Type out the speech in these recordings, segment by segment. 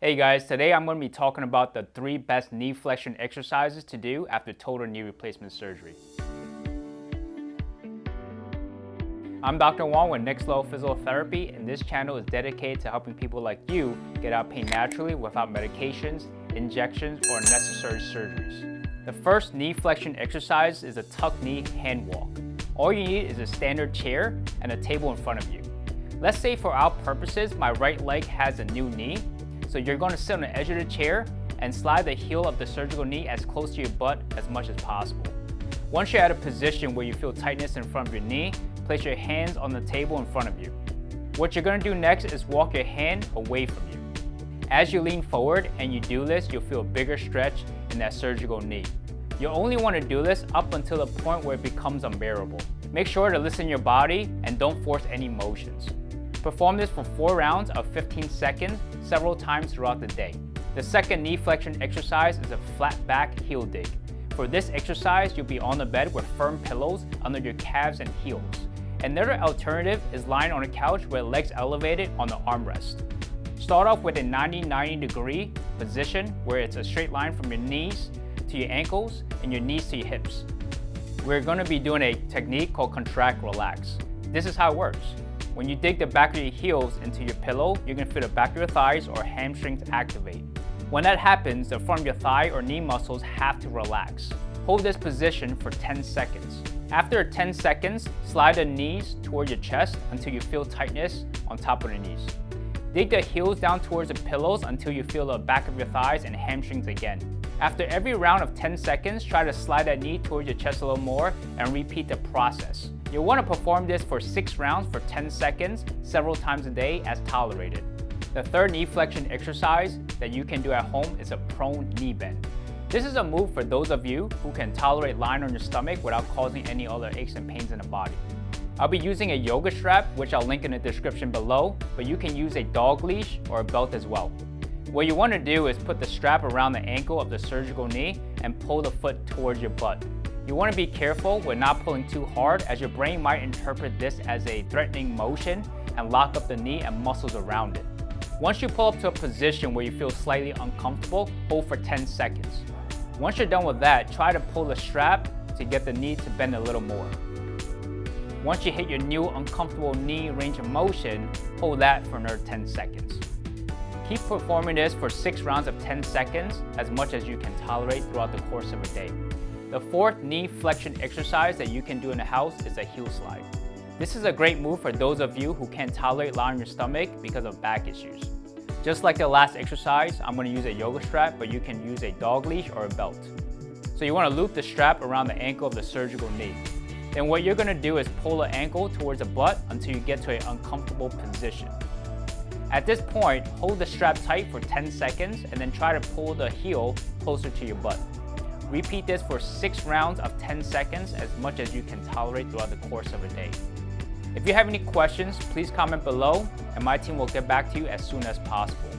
Hey guys, today I'm going to be talking about the 3 best knee flexion exercises to do after total knee replacement surgery. I'm Dr. Wong with Next Level Physical and this channel is dedicated to helping people like you get out of pain naturally without medications, injections, or unnecessary surgeries. The first knee flexion exercise is a tuck knee hand walk. All you need is a standard chair and a table in front of you. Let's say for our purposes, my right leg has a new knee. So you're going to sit on the edge of the chair and slide the heel of the surgical knee as close to your butt as much as possible. Once you're at a position where you feel tightness in front of your knee, place your hands on the table in front of you. What you're going to do next is walk your hand away from you. As you lean forward and you do this, you'll feel a bigger stretch in that surgical knee. You'll only want to do this up until the point where it becomes unbearable. Make sure to listen to your body and don't force any motions. Perform this for 4 rounds of 15 seconds several times throughout the day. The second knee flexion exercise is a flat back heel dig. For this exercise, you'll be on the bed with firm pillows under your calves and heels. Another alternative is lying on a couch with legs elevated on the armrest. Start off with a 90-90 degree position where it's a straight line from your knees to your ankles and your knees to your hips. We're going to be doing a technique called contract relax. This is how it works. When you dig the back of your heels into your pillow, you're going to feel the back of your thighs or hamstrings activate. When that happens, the front of your thigh or knee muscles have to relax. Hold this position for 10 seconds. After 10 seconds, slide the knees toward your chest until you feel tightness on top of the knees. Dig the heels down towards the pillows until you feel the back of your thighs and hamstrings again. After every round of 10 seconds, try to slide that knee towards your chest a little more and repeat the process. You'll want to perform this for 6 rounds for 10 seconds several times a day as tolerated. The third knee flexion exercise that you can do at home is a prone knee bend. This is a move for those of you who can tolerate lying on your stomach without causing any other aches and pains in the body. I'll be using a yoga strap, which I'll link in the description below, but you can use a dog leash or a belt as well. What you want to do is put the strap around the ankle of the surgical knee and pull the foot towards your butt. You want to be careful with not pulling too hard, as your brain might interpret this as a threatening motion and lock up the knee and muscles around it. Once you pull up to a position where you feel slightly uncomfortable, hold for 10 seconds. Once you're done with that, try to pull the strap to get the knee to bend a little more. Once you hit your new uncomfortable knee range of motion, hold that for another 10 seconds. Keep performing this for 6 rounds of 10 seconds, as much as you can tolerate throughout the course of a day. The fourth knee flexion exercise that you can do in the house is a heel slide. This is a great move for those of you who can't tolerate lying on your stomach because of back issues. Just like the last exercise, I'm going to use a yoga strap, but you can use a dog leash or a belt. So you want to loop the strap around the ankle of the surgical knee. Then what you're going to do is pull the ankle towards the butt until you get to an uncomfortable position. At this point, hold the strap tight for 10 seconds and then try to pull the heel closer to your butt. Repeat this for 6 rounds of 10 seconds, as much as you can tolerate throughout the course of a day. If you have any questions, please comment below and my team will get back to you as soon as possible.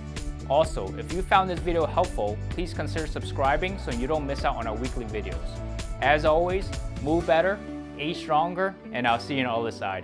Also, if you found this video helpful, please consider subscribing so you don't miss out on our weekly videos. As always, move better, age stronger, and I'll see you on the other side.